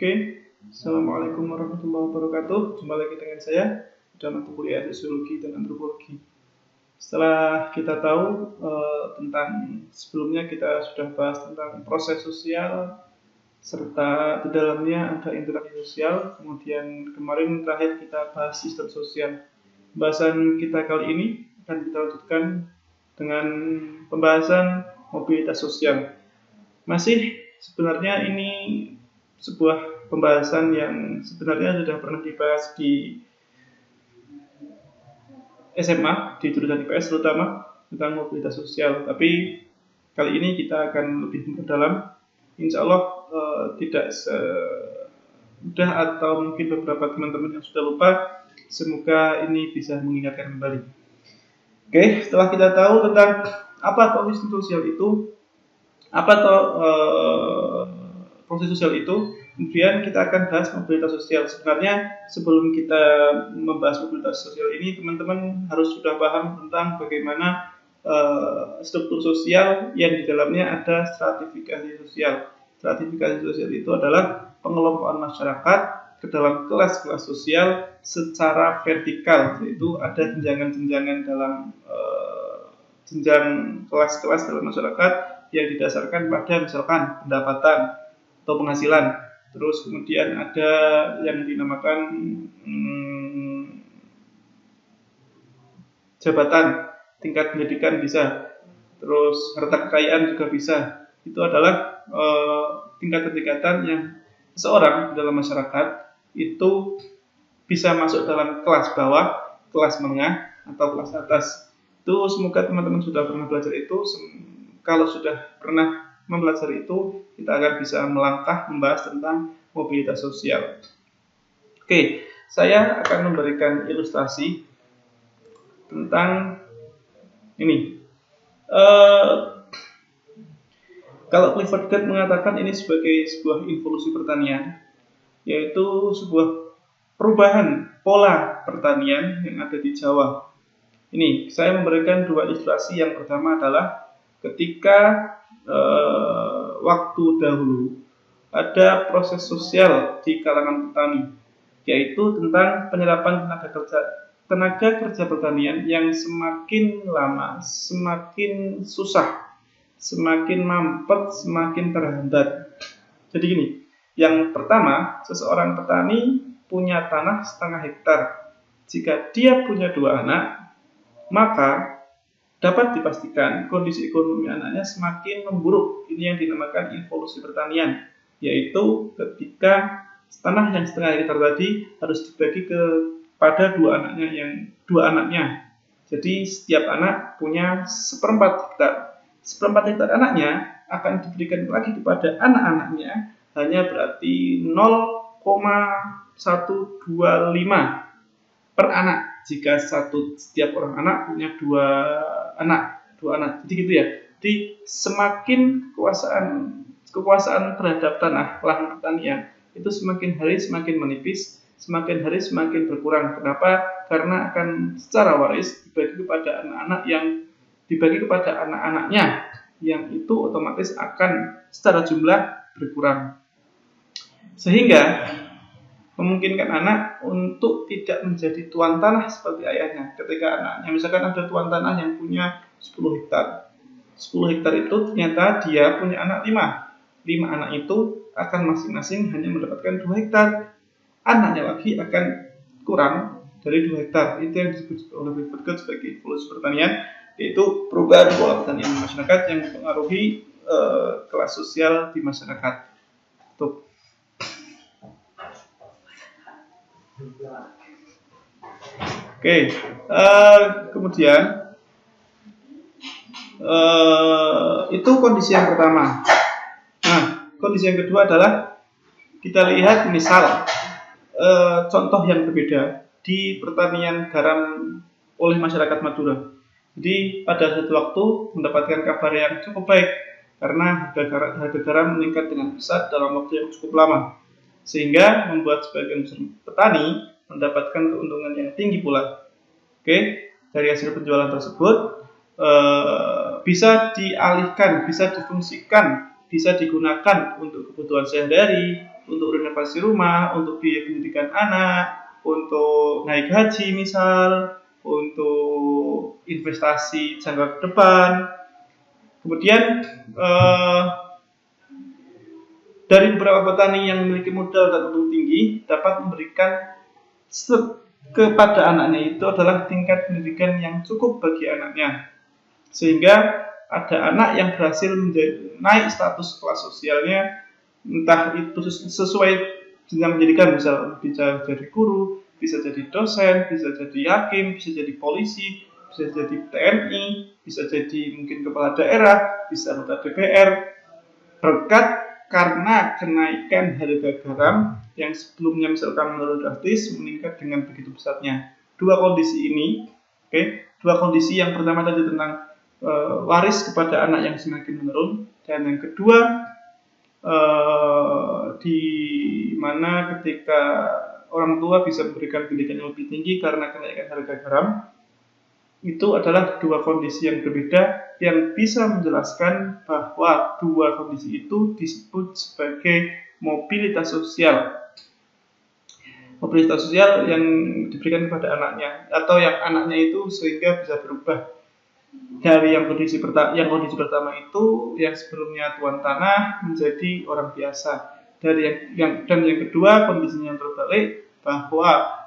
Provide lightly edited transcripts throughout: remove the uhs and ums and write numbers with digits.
Oke, Assalamualaikum warahmatullahi wabarakatuh. Jumpa lagi dengan saya dalam mata kuliah Sosiologi dan Antropologi. Setelah kita tahu tentang sebelumnya kita sudah bahas tentang proses sosial serta di dalamnya ada interaksi sosial. Kemudian kemarin terakhir kita bahas sistem sosial. Pembahasan kita kali ini akan kita lanjutkan dengan pembahasan mobilitas sosial. Masih sebenarnya ini sebuah pembahasan yang sebenarnya sudah pernah dibahas di SMA, di jurusan IPS terutama tentang mobilitas sosial. Tapi kali ini kita akan lebih memperdalam. Insya Allah tidak semudah atau mungkin beberapa teman-teman yang sudah lupa. Semoga ini bisa mengingatkan kembali. Oke, setelah kita tahu tentang apa sistem sosial itu, apa proses sosial itu, kemudian kita akan bahas mobilitas sosial. Sebenarnya sebelum kita membahas mobilitas sosial ini, teman-teman harus sudah paham tentang bagaimana struktur sosial yang di dalamnya ada stratifikasi sosial. Stratifikasi sosial itu adalah pengelompokan masyarakat ke dalam kelas-kelas sosial secara vertikal, yaitu ada jenjangan-jenjangan dalam jenjang kelas-kelas dalam masyarakat yang didasarkan pada misalkan pendapatan atau penghasilan. Terus kemudian ada yang dinamakan jabatan, tingkat pendidikan bisa. Terus harta kekayaan juga bisa. Itu adalah tingkatan-tingkatan yang seseorang dalam masyarakat itu bisa masuk dalam kelas bawah, kelas menengah, atau kelas atas. Itu semoga teman-teman sudah pernah belajar itu. Kalau sudah pernah mempelajari itu, kita akan bisa melangkah membahas tentang mobilitas sosial. Oke, saya akan memberikan ilustrasi tentang ini. Kalau Clifford Geertz mengatakan ini sebagai sebuah evolusi pertanian, yaitu sebuah perubahan pola pertanian yang ada di Jawa. Ini saya memberikan dua ilustrasi. Yang pertama adalah ketika waktu dahulu ada proses sosial di kalangan petani, yaitu tentang penyerapan tenaga kerja pertanian yang semakin lama semakin susah, semakin mampet, semakin terhambat. Jadi gini, yang pertama, seseorang petani punya tanah 0,5 hektar. Jika dia punya 2 anak, maka dapat dipastikan kondisi ekonomi anaknya semakin memburuk. Ini yang dinamakan evolusi pertanian, yaitu ketika tanah yang 0,5 hektar tadi harus dibagi kepada 2 anaknya. Jadi setiap anak punya 1/4 hektar. 1/4 hektar anaknya akan diberikan lagi kepada anak-anaknya, hanya berarti 0,125 per anak. Jika setiap orang anak punya 2 anak. Jadi gitu ya. Jadi semakin kekuasaan terhadap tanah lahan pertanian itu semakin hari semakin menipis, semakin hari semakin berkurang. Kenapa? Karena akan secara waris dibagi kepada anak-anaknya, yang itu otomatis akan secara jumlah berkurang. Sehingga memungkinkan anak untuk tidak menjadi tuan tanah seperti ayahnya. Ketika anaknya, misalkan ada tuan tanah yang punya 10 hektar. 10 hektar itu ternyata dia punya anak 5. 5 anak itu akan masing-masing hanya mendapatkan 2 hektar. Anaknya lagi akan kurang dari 2 hektar. Itu yang disebut oleh Clifford Geertz sebagai evolusi pertanian, yaitu perubahan pola pertanian masyarakat yang mempengaruhi kelas sosial di masyarakat. Tuh. Oke, kemudian itu kondisi yang pertama. Nah, kondisi yang kedua adalah kita lihat misal contoh yang berbeda di pertanian garam oleh masyarakat Madura. Jadi pada suatu waktu mendapatkan kabar yang cukup baik karena harga garam meningkat dengan pesat dalam waktu yang cukup lama, sehingga membuat sebagian petani mendapatkan keuntungan yang tinggi pula. Oke, dari hasil penjualan tersebut bisa dialihkan, bisa difungsikan bisa digunakan untuk kebutuhan sehari-hari, untuk renovasi rumah, untuk biaya pendidikan anak, untuk naik haji misal, untuk investasi jangka ke depan. Kemudian dari beberapa petani yang memiliki modal dan untung tinggi dapat memberikan kepada anaknya itu adalah tingkat pendidikan yang cukup bagi anaknya, sehingga ada anak yang berhasil naik status kelas sosialnya, entah itu sesuai jenjang pendidikan, misal bisa jadi guru, bisa jadi dosen, bisa jadi hakim, bisa jadi polisi, bisa jadi TNI, bisa jadi mungkin kepala daerah, bisa anggota DPR, berkat karena kenaikan harga garam yang sebelumnya misalkan menurun drastis meningkat dengan begitu pesatnya. Dua kondisi ini, dua kondisi yang pertama tadi tentang waris kepada anak yang semakin menurun, dan yang kedua di mana ketika orang tua bisa memberikan pendidikan yang lebih tinggi karena kenaikan harga garam. Itu adalah dua kondisi yang berbeda yang bisa menjelaskan bahwa dua kondisi itu disebut sebagai mobilitas sosial. Mobilitas sosial yang diberikan kepada anaknya, atau yang anaknya itu sehingga bisa berubah dari yang kondisi pertama itu yang sebelumnya tuan tanah menjadi orang biasa. Dari yang kedua kondisinya yang terbalik, bahwa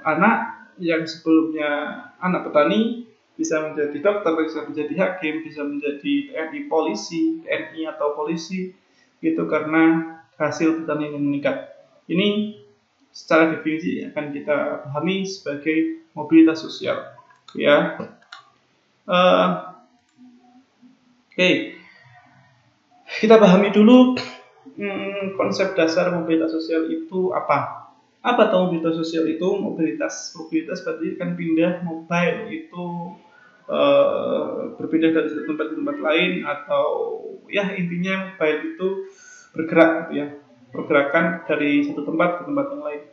anak yang sebelumnya anak petani bisa menjadi dokter, bisa menjadi hakim, bisa menjadi TNI atau polisi, itu karena hasil pertanian yang meningkat. Ini secara definisi akan kita pahami sebagai mobilitas sosial. Ya, kita pahami dulu konsep dasar mobilitas sosial itu apa. Apa tahu mobilitas sosial itu? Mobilitas berarti kan pindah, mobile itu berpindah dari satu tempat ke tempat lain, atau ya intinya mobile itu bergerak gitu ya, pergerakan dari satu tempat ke tempat yang lain.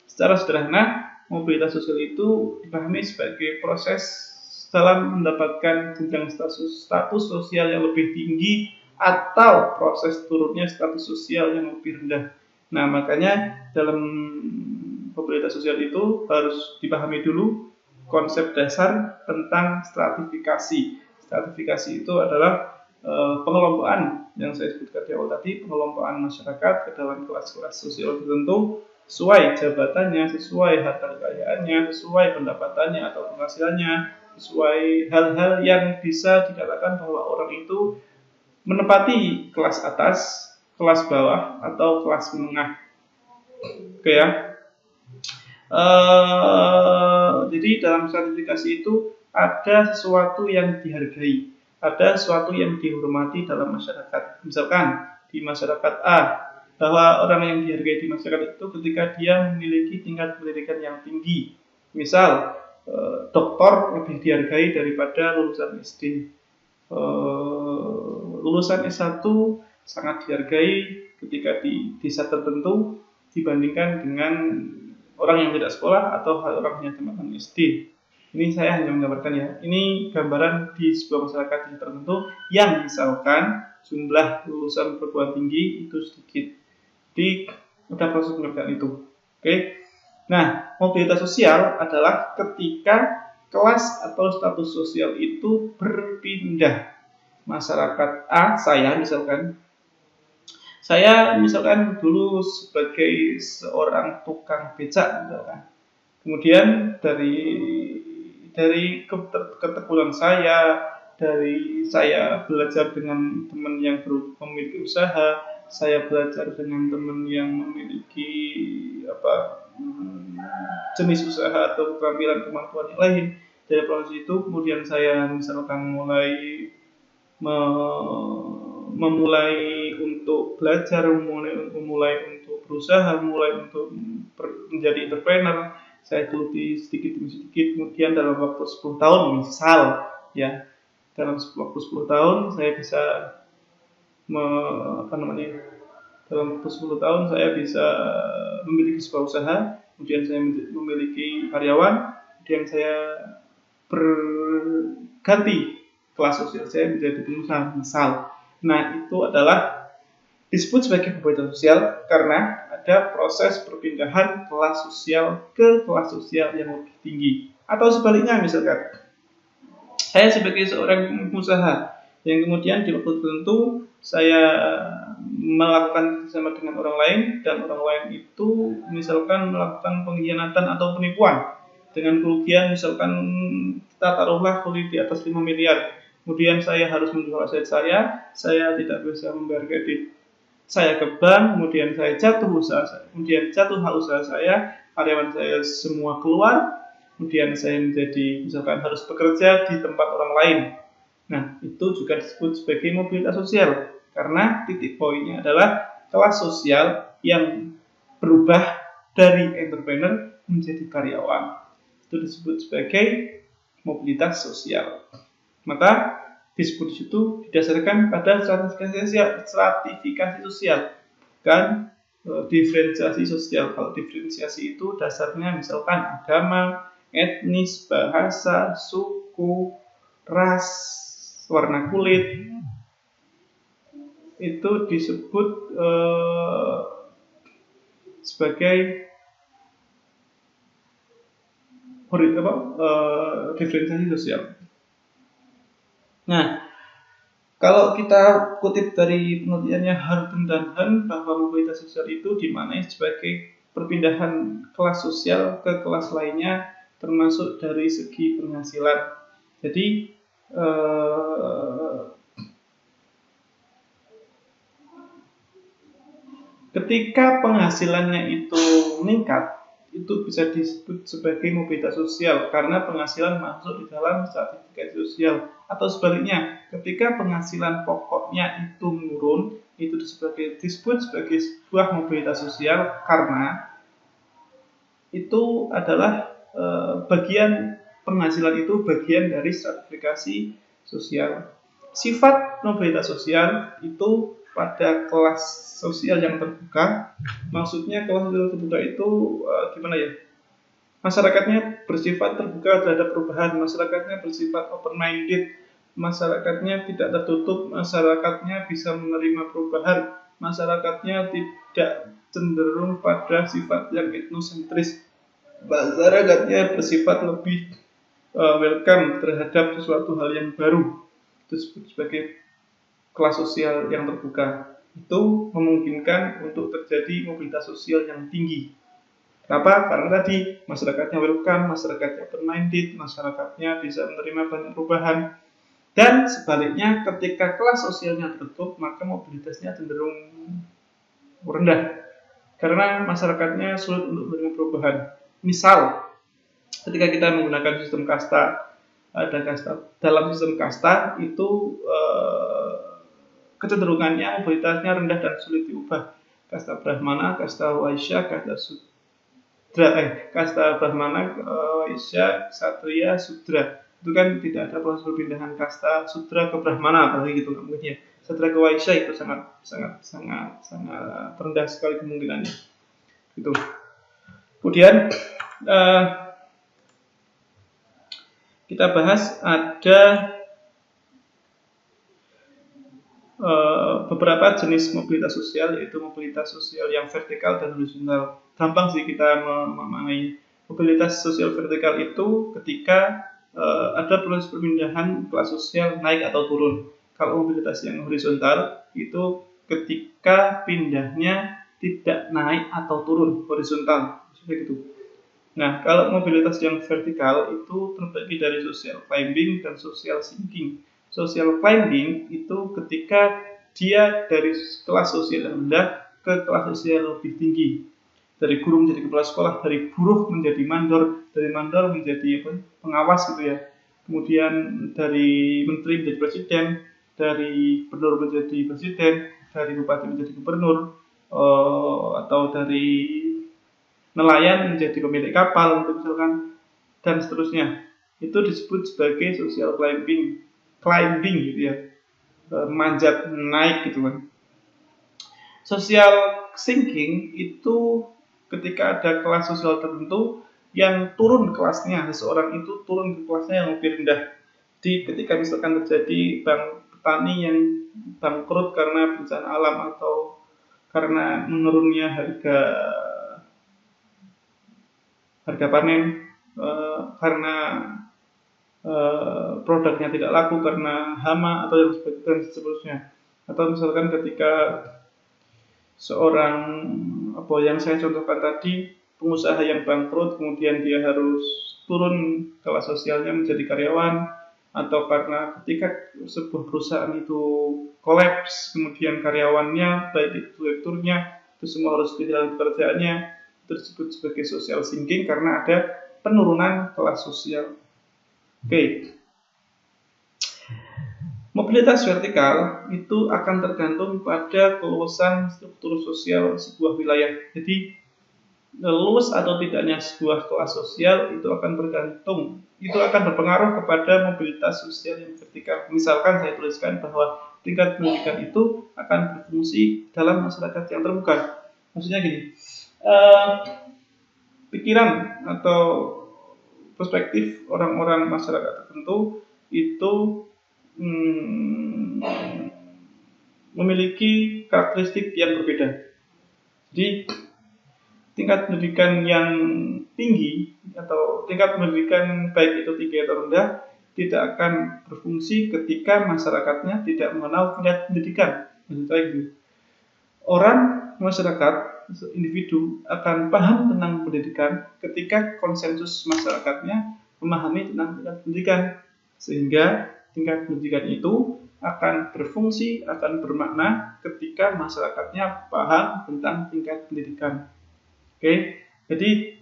Secara sederhana, mobilitas sosial itu dipahami sebagai proses dalam mendapatkan jenjang status sosial yang lebih tinggi atau proses turunnya status sosial yang lebih rendah. Nah, makanya dalam mobilitas sosial itu harus dipahami dulu konsep dasar tentang stratifikasi. Stratifikasi itu adalah pengelompokan yang saya sebutkan di awal tadi, pengelompokan masyarakat ke dalam kelas-kelas sosial tertentu sesuai jabatannya, sesuai harta kekayaannya, sesuai pendapatannya atau penghasilannya, sesuai hal-hal yang bisa dikatakan bahwa orang itu menempati kelas atas, kelas bawah, atau kelas menengah. Oke ya. Jadi dalam stratifikasi itu ada sesuatu yang dihargai, ada sesuatu yang dihormati dalam masyarakat. Misalkan di masyarakat A, bahwa orang yang dihargai di masyarakat itu ketika dia memiliki tingkat pendidikan yang tinggi. Misal doktor lebih dihargai daripada lulusan SD. Lulusan S1 sangat dihargai ketika di desa tertentu dibandingkan dengan orang yang tidak sekolah atau orang yang tamatan SD. Ini saya hanya menggambarkan ya. Ini gambaran di sebuah masyarakat tertentu yang misalkan jumlah lulusan perguruan tinggi itu sedikit. Di ada proses pengerjaan itu. Oke. Nah, mobilitas sosial adalah ketika kelas atau status sosial itu berpindah. Masyarakat A, saya misalkan dulu sebagai seorang tukang becak misalkan. Kemudian dari ketekunan saya, dari saya belajar dengan teman yang memiliki usaha, saya belajar dengan teman yang memiliki jenis usaha atau keterampilan kemampuan yang lain. Dari proses itu kemudian saya misalkan memulai untuk belajar, memulai untuk berusaha, memulai untuk menjadi entrepreneur. Saya geluti sedikit demi sedikit, kemudian dalam waktu 10 tahun misal ya, dalam waktu 10 tahun saya bisa dalam waktu 10 tahun saya bisa memiliki sebuah usaha, kemudian saya memiliki karyawan, kemudian saya berganti kelas sosial saya menjadi pengusaha misal. Nah, itu adalah disebut sebagai mobilitas sosial karena ada proses perpindahan kelas sosial ke kelas sosial yang lebih tinggi. Atau sebaliknya, misalkan saya sebagai seorang pengusaha yang kemudian di waktu tertentu saya melakukan bersama dengan orang lain, dan orang lain itu misalkan melakukan pengkhianatan atau penipuan dengan kerugian misalkan kita taruhlah di atas 5 miliar. Kemudian saya harus menjual aset saya tidak bisa membayar kredit saya ke bank, kemudian saya jatuh usaha saya, kemudian jatuh usaha saya, karyawan saya semua keluar, kemudian saya menjadi misalkan harus bekerja di tempat orang lain. Nah, itu juga disebut sebagai mobilitas sosial karena titik poinnya adalah kelas sosial yang berubah dari entrepreneur menjadi karyawan. Itu disebut sebagai mobilitas sosial. Maka disebut di situ didasarkan pada stratifikasi sosial, bukan diferensiasi sosial. Kalau diferensiasi itu dasarnya misalkan agama, etnis, bahasa, suku, ras, warna kulit, itu disebut sebagai diferensiasi sosial. Nah, kalau kita kutip dari penelitiannya Harden dan Han bahwa mobilitas sosial itu dimaknai sebagai perpindahan kelas sosial ke kelas lainnya, termasuk dari segi penghasilan. Jadi ketika penghasilannya itu meningkat, itu bisa disebut sebagai mobilitas sosial karena penghasilan masuk di dalam stratifikasi sosial. Atau sebaliknya, ketika penghasilan pokoknya itu menurun, itu disebut sebagai sebuah mobilitas sosial karena itu adalah bagian penghasilan itu bagian dari stratifikasi sosial. Sifat mobilitas sosial itu pada kelas sosial yang terbuka, maksudnya kelas sosial terbuka itu gimana ya? Masyarakatnya bersifat terbuka terhadap perubahan, masyarakatnya bersifat open-minded, masyarakatnya tidak tertutup, masyarakatnya bisa menerima perubahan, masyarakatnya tidak cenderung pada sifat yang etnosentris, masyarakatnya bersifat lebih welcome terhadap sesuatu hal yang baru. Itu disebut sebagai kelas sosial yang terbuka. Itu memungkinkan untuk terjadi mobilitas sosial yang tinggi. Kenapa? Karena tadi masyarakatnya welcome, masyarakatnya open-minded, masyarakatnya bisa menerima banyak perubahan. Dan sebaliknya, ketika kelas sosialnya tertutup, maka mobilitasnya cenderung rendah. Karena masyarakatnya sulit untuk menerima perubahan. Misal, ketika kita menggunakan sistem kasta, ada kasta. Dalam sistem kasta itu kecenderungannya mobilitasnya rendah dan sulit diubah. Kasta Brahmana, kasta Waisya, kasta Brahmana, Waisya, Ksatria, Sudra. Itu kan tidak ada proses perpindahan kasta Sudra ke Brahmana, apalagi gitu mungkin ya. Sudra ke Waisya itu sangat rendah sekali kemungkinannya. Gitu. Kemudian kita bahas ada beberapa jenis mobilitas sosial, yaitu mobilitas sosial yang vertikal dan horizontal. Gampang sih kita memahami. Mobilitas sosial vertikal itu ketika ada proses perpindahan kelas sosial naik atau turun. Kalau mobilitas yang horizontal itu ketika pindahnya tidak naik atau turun, horizontal, seperti itu. Nah, kalau mobilitas yang vertikal itu terbagi dari social climbing dan social sinking. Social climbing itu ketika dia dari kelas sosial yang rendah ke kelas sosial yang lebih tinggi. Dari guru menjadi kepala sekolah, dari buruh menjadi mandor, dari mandor menjadi pengawas gitu ya. Kemudian dari menteri menjadi presiden, dari gubernur menjadi presiden, dari bupati menjadi gubernur, atau dari nelayan menjadi pemilik kapal misalkan, dan seterusnya. Itu disebut sebagai social climbing gitu ya, manjat naik gitu kan. Social sinking itu ketika ada kelas sosial tertentu yang turun kelasnya, seseorang itu turun ke kelasnya yang lebih rendah. Jadi ketika misalkan terjadi petani yang bangkrut karena bencana alam atau karena menurunnya harga panen, karena produknya tidak laku karena hama atau yang seterusnya. Atau misalkan ketika seorang yang saya contohkan tadi, pengusaha yang bangkrut kemudian dia harus turun kelas sosialnya menjadi karyawan, atau karena ketika sebuah perusahaan itu kolaps kemudian karyawannya baik itu direkturnya itu semua harus kehilangan pekerjaannya, itu disebut sebagai social sinking karena ada penurunan kelas sosial. Oke. Mobilitas vertikal itu akan tergantung pada keluasan struktur sosial sebuah wilayah. Jadi luas atau tidaknya sebuah kelas sosial itu akan berpengaruh kepada mobilitas sosial yang vertikal. Misalkan saya tuliskan bahwa tingkat pendidikan itu akan berfungsi dalam masyarakat yang terbuka. Maksudnya gini, pikiran atau perspektif orang-orang masyarakat tertentu itu memiliki karakteristik yang berbeda. Jadi tingkat pendidikan yang tinggi atau tingkat pendidikan baik itu tinggi atau rendah tidak akan berfungsi ketika masyarakatnya tidak mengenal tingkat pendidikan. Maksudnya gitu. Orang masyarakat individu akan paham tentang pendidikan ketika konsensus masyarakatnya memahami tentang tingkat pendidikan, sehingga tingkat pendidikan itu akan berfungsi, akan bermakna ketika masyarakatnya paham tentang tingkat pendidikan. Oke, jadi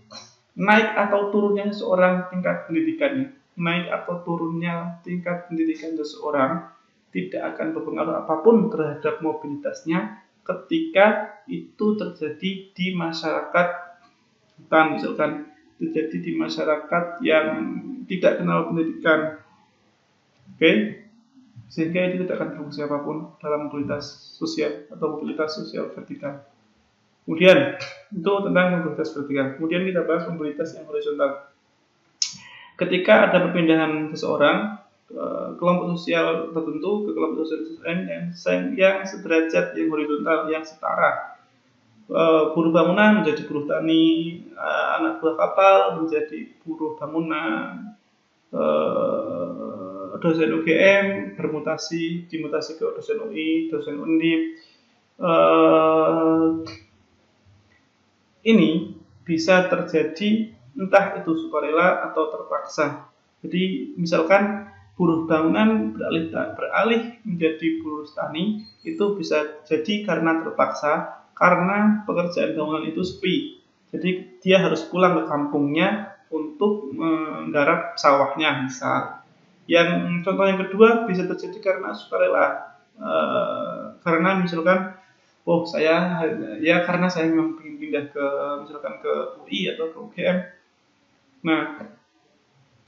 naik atau turunnya seseorang tingkat pendidikannya, naik atau turunnya tingkat pendidikan seseorang tidak akan berpengaruh apapun terhadap mobilitasnya ketika itu terjadi di masyarakat hutan, misalkan terjadi di masyarakat yang tidak kenal pendidikan. Oke, sehingga itu tidak akan berfungsi apapun dalam mobilitas sosial atau mobilitas sosial vertikal. Kemudian itu tentang mobilitas vertikal. Kemudian kita bahas mobilitas yang horizontal. Ketika ada perpindahan seseorang kelompok sosial tertentu ke kelompok sosial yang sederajat, yang horizontal, yang setara, buruh bangunan menjadi buruh tani, anak buah kapal menjadi buruh bangunan, dosen UGM dimutasi ke dosen UI, dosen Undip. Ini bisa terjadi entah itu sukarela atau terpaksa. Jadi misalkan buruh bangunan beralih menjadi buruh tani, itu bisa jadi karena terpaksa, karena pekerjaan bangunan itu sepi. Jadi dia harus pulang ke kampungnya untuk menggarap sawahnya misal. Yang contoh yang kedua bisa terjadi karena sukarela, karena misalkan karena saya memang ingin pindah ke misalkan ke UI atau ke UGM. Nah,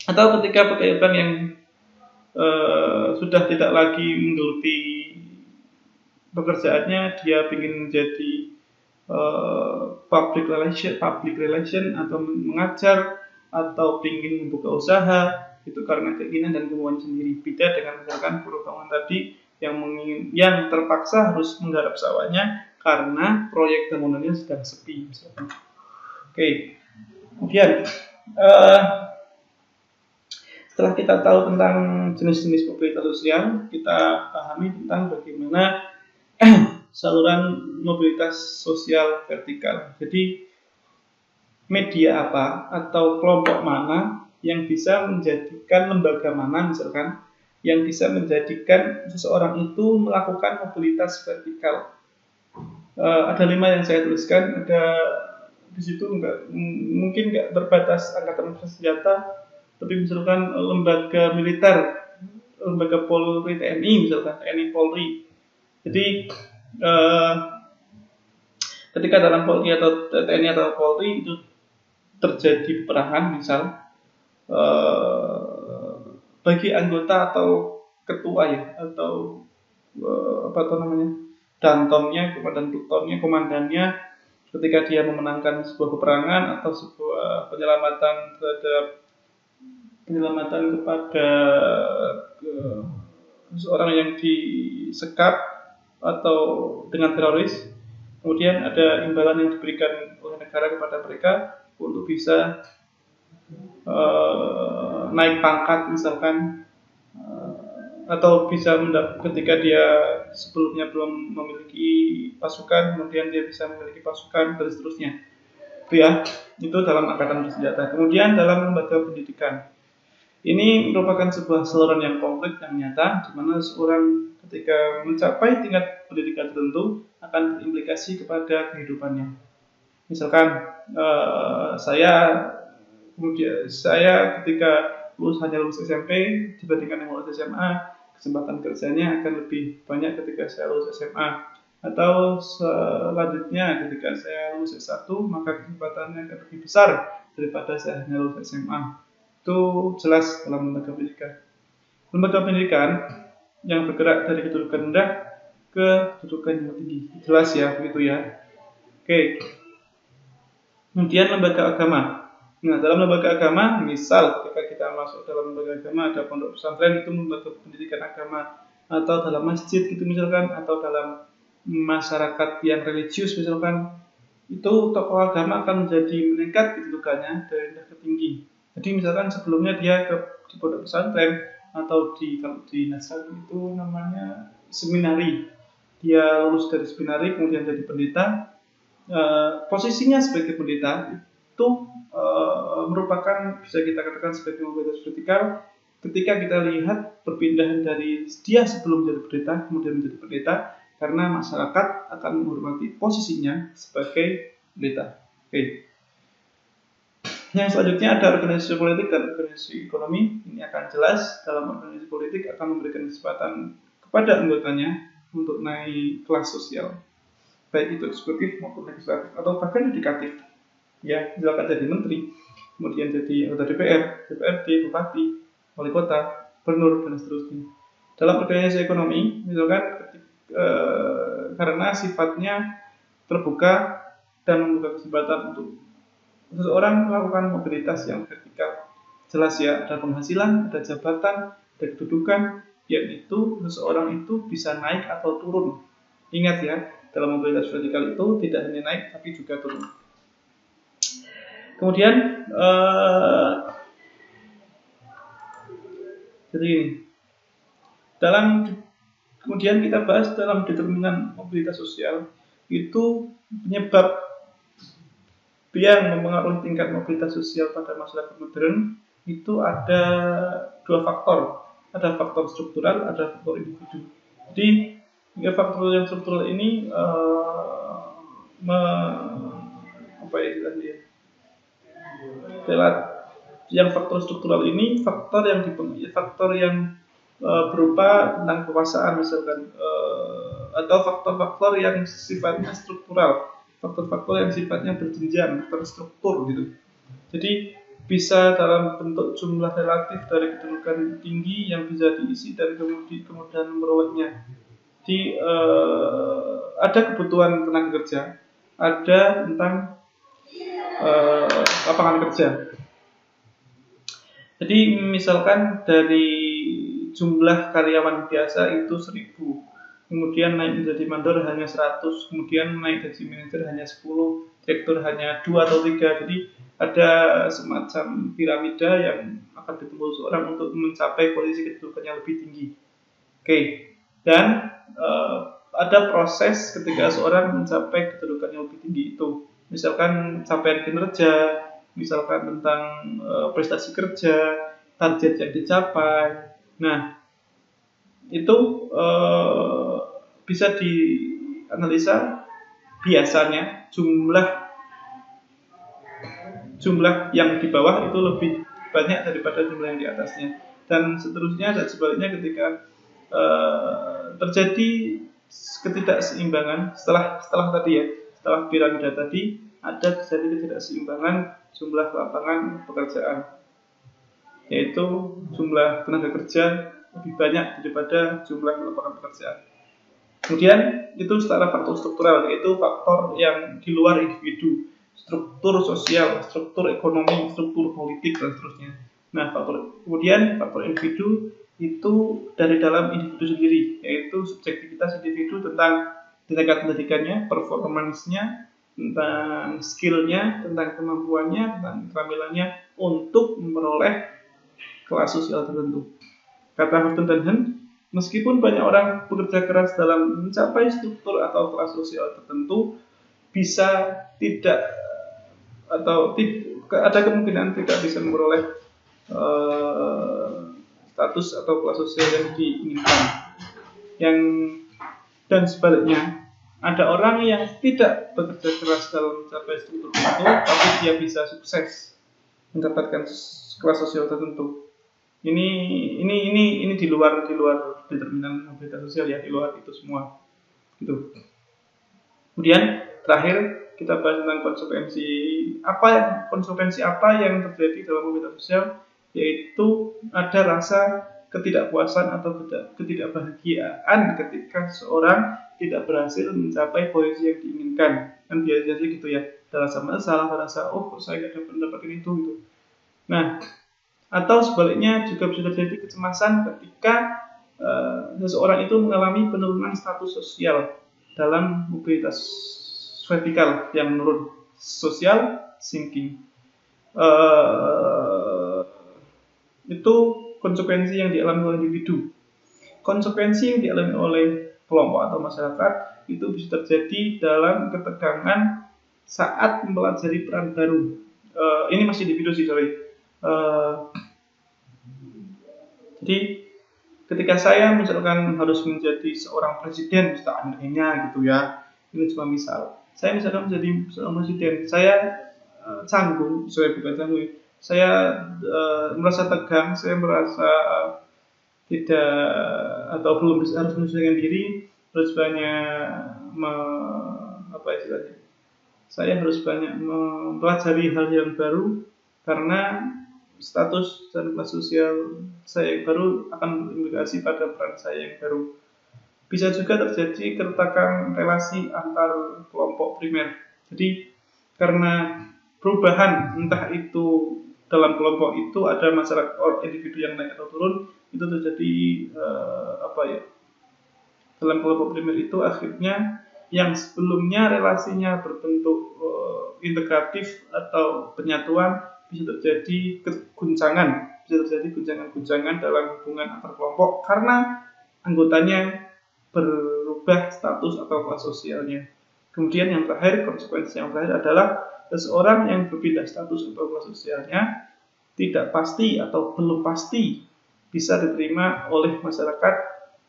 atau ketika pekerjaan yang sudah tidak lagi menggeluti pekerjaannya, dia ingin menjadi public relation atau mengajar atau ingin membuka usaha, itu karena keinginan dan kemauan sendiri. Beda dengan misalkan buruh bangunan tadi yang terpaksa harus menggarap sawahnya karena proyek bangunannya sedang sepi misalkan. Oke. Kemudian setelah kita tahu tentang jenis-jenis mobilitas sosial, kita pahami tentang bagaimana saluran mobilitas sosial vertikal. Jadi media apa atau kelompok mana yang bisa menjadikan lembaga mana misalkan yang bisa menjadikan seseorang itu melakukan mobilitas vertikal. Ada 5 yang saya tuliskan. Ada di situ mungkin nggak terbatas angkatan bersenjata, tapi misalkan lembaga militer, lembaga Polri, TNI misalkan, TNI Polri. Jadi ketika dalam Polri atau TNI atau Polri itu terjadi peperangan misal, bagi anggota atau ketua atau dantonnya, komandan plutonnya, komandannya, ketika dia memenangkan sebuah peperangan atau sebuah penyelamatan kepada seseorang yang disekap atau dengan teroris, kemudian ada imbalan yang diberikan oleh negara kepada mereka untuk bisa naik pangkat misalkan, atau bisa ketika dia sebelumnya belum memiliki pasukan, kemudian dia bisa memiliki pasukan dan seterusnya. Itu ya, itu dalam angkatan bersenjata. Kemudian dalam lembaga pendidikan, ini merupakan sebuah saluran yang konkret yang nyata, di mana seorang ketika mencapai tingkat pendidikan tertentu akan berimplikasi kepada kehidupannya. Misalkan saya ketika hanya lulus SMP dibandingkan yang lulus SMA, kesempatan kerjanya akan lebih banyak ketika saya lulus SMA. Atau selanjutnya ketika saya lulus S1, maka kesempatannya akan lebih besar daripada saya hanya lulus SMA. Itu jelas dalam lembaga pendidikan. Lembaga pendidikan yang bergerak dari kedudukan rendah ke kedudukan yang tinggi. Jelas ya, begitu ya. Oke. Kemudian lembaga agama. Nah, dalam lembaga agama, misal ketika kita masuk dalam lembaga agama, ada pondok pesantren, itu lembaga pendidikan agama, atau dalam masjid gitu misalkan, atau dalam masyarakat yang religius misalkan, itu tokoh agama akan menjadi meningkat kedudukannya dari rendah ke tinggi. Jadi misalkan sebelumnya dia di pondok pesantren atau kalau di Nasr itu namanya seminari, dia lulus dari seminari kemudian jadi pendeta. Posisinya sebagai pendeta itu merupakan, bisa kita katakan sebagai mobilitas vertikal ketika kita lihat perpindahan dari dia sebelum menjadi pendeta kemudian menjadi pendeta, karena masyarakat akan menghormati posisinya sebagai pendeta. Oke. Yang selanjutnya ada organisasi politik dan organisasi ekonomi. Ini akan jelas, dalam organisasi politik akan memberikan kesempatan kepada anggotanya untuk naik kelas sosial, baik itu eksekutif maupun legislatif atau bahkan yudikatif. Ya, misalkan jadi menteri, kemudian jadi anggota DPR, DPRD, bupati, wali kota, gubernur dan seterusnya. Dalam organisasi ekonomi, misalkan karena sifatnya terbuka dan membuka kesempatan untuk seseorang melakukan mobilitas yang vertikal. Jelas ya, ada penghasilan, ada jabatan, ada kedudukan, yaitu seseorang itu bisa naik atau turun. Ingat ya, dalam mobilitas vertikal itu tidak hanya naik tapi juga turun. Kemudian jadi ini, kemudian kita bahas dalam determinan mobilitas sosial, itu penyebab yang mempengaruhi tingkat mobilitas sosial pada masyarakat modern itu ada dua faktor. Ada faktor struktural, ada faktor individu. Jadi faktor yang struktural ini yang faktor struktural ini faktor yang berupa tentang kekuasaan misalkan, atau faktor-faktor yang sifatnya struktural, faktor-faktor yang sifatnya berjenjang, terstruktur gitu. Jadi bisa dalam bentuk jumlah relatif dari kedudukan tinggi yang bisa diisi dari kemudahan memperolehnya. Jadi ada kebutuhan tenaga kerja, ada tentang lapangan kerja. Jadi misalkan dari jumlah karyawan biasa itu 1000, kemudian naik menjadi mandor hanya 100, kemudian naik jadi manajer hanya 10, direktur hanya 2 atau 3. Jadi ada semacam piramida yang akan ditempuh seorang untuk mencapai posisi kedudukan yang lebih tinggi. Oke. Dan ada proses ketika seorang mencapai kedudukan yang lebih tinggi itu. Misalkan capaian kinerja, misalkan tentang prestasi kerja, target yang dicapai. Nah, itu bisa dianalisa biasanya jumlah yang di bawah itu lebih banyak daripada jumlah yang di atasnya, dan seterusnya dan sebaliknya ketika terjadi ketidakseimbangan setelah tadi ya, setelah piramida tadi ada terjadi ketidakseimbangan jumlah lapangan pekerjaan, yaitu jumlah tenaga kerja lebih banyak daripada jumlah lapangan pekerjaan. Kemudian itu secara faktor struktural, yaitu faktor yang di luar individu, struktur sosial, struktur ekonomi, struktur politik dan seterusnya. Nah, faktor individu itu dari dalam individu sendiri, yaitu subjektivitas individu tentang tingkat pendidikannya, performance-nya, tentang skill-nya, tentang kemampuannya, tentang keterampilannya untuk memperoleh kelas sosial tertentu. Kata Horton dan Hen, meskipun banyak orang bekerja keras dalam mencapai struktur atau kelas sosial tertentu, bisa tidak atau ada kemungkinan tidak bisa memperoleh status atau kelas sosial yang diinginkan. Dan sebaliknya, ada orang yang tidak bekerja keras dalam mencapai struktur tertentu, tapi dia bisa sukses mendapatkan kelas sosial tertentu. Ini di luar determinan mobilitas sosial ya, di luar itu semua. Gitu. Kemudian terakhir kita bahas tentang konsekuensi apa yang terjadi dalam mobilitas sosial, yaitu ada rasa ketidakpuasan atau ketidakbahagiaan ketika seseorang tidak berhasil mencapai posisi yang diinginkan. Kan biasanya gitu ya, ada rasa masalah, ada rasa kok saya nggak dapat mendapatkan itu gitu. Nah, atau sebaliknya juga bisa terjadi kecemasan ketika seseorang itu mengalami penurunan status sosial dalam mobilitas vertikal yang menurun, social sinking. Itu konsekuensi yang dialami oleh individu. Konsekuensi yang dialami oleh kelompok atau masyarakat itu bisa terjadi dalam ketegangan saat mempelajari peran baru. Ini masih individu sih, sorry. Jadi ketika saya misalkan harus menjadi seorang presiden misalnya gitu ya, ini cuma misal. Saya misalkan menjadi seorang presiden, saya canggung, saya merasa tegang, saya merasa tidak atau belum bisa harus menyesuaikan diri, harus banyak saya harus banyak mempelajari hal yang baru karena status dan kelas sosial saya yang baru akan berimplikasi pada peran saya yang baru. Bisa juga terjadi keretakan relasi antar kelompok primer. Jadi karena perubahan entah itu dalam kelompok itu ada masyarakat individu yang naik atau turun, itu terjadi dalam kelompok primer itu akhirnya yang sebelumnya relasinya berbentuk integratif atau penyatuan bisa terjadi guncangan dalam hubungan antar kelompok karena anggotanya berubah status atau kelas sosialnya. Kemudian yang terakhir, konsekuensi yang terakhir adalah seseorang yang berpindah status atau kelas sosialnya tidak pasti atau belum pasti bisa diterima oleh masyarakat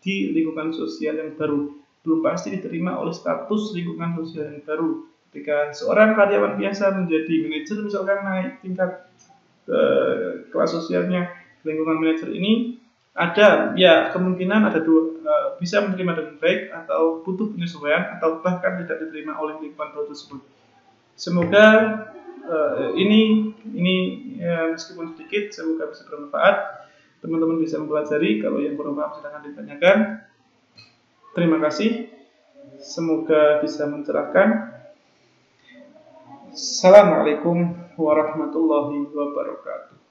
di lingkungan sosial yang baru, belum pasti diterima oleh status lingkungan sosial yang baru. Ketika seorang karyawan biasa menjadi manajer misalkan naik tingkat kelas sosialnya lingkungan manajer ini, ada ya kemungkinan ada dua, bisa menerima dengan baik atau butuh penyesuaian atau bahkan tidak diterima oleh lingkungan baru tersebut. Semoga ini meskipun sedikit, semoga bisa bermanfaat. Teman-teman bisa mempelajari. Kalau yang kurang paham silahkan ditanyakan. Terima kasih. Semoga bisa mencerahkan. Assalamualaikum warahmatullahi wabarakatuh.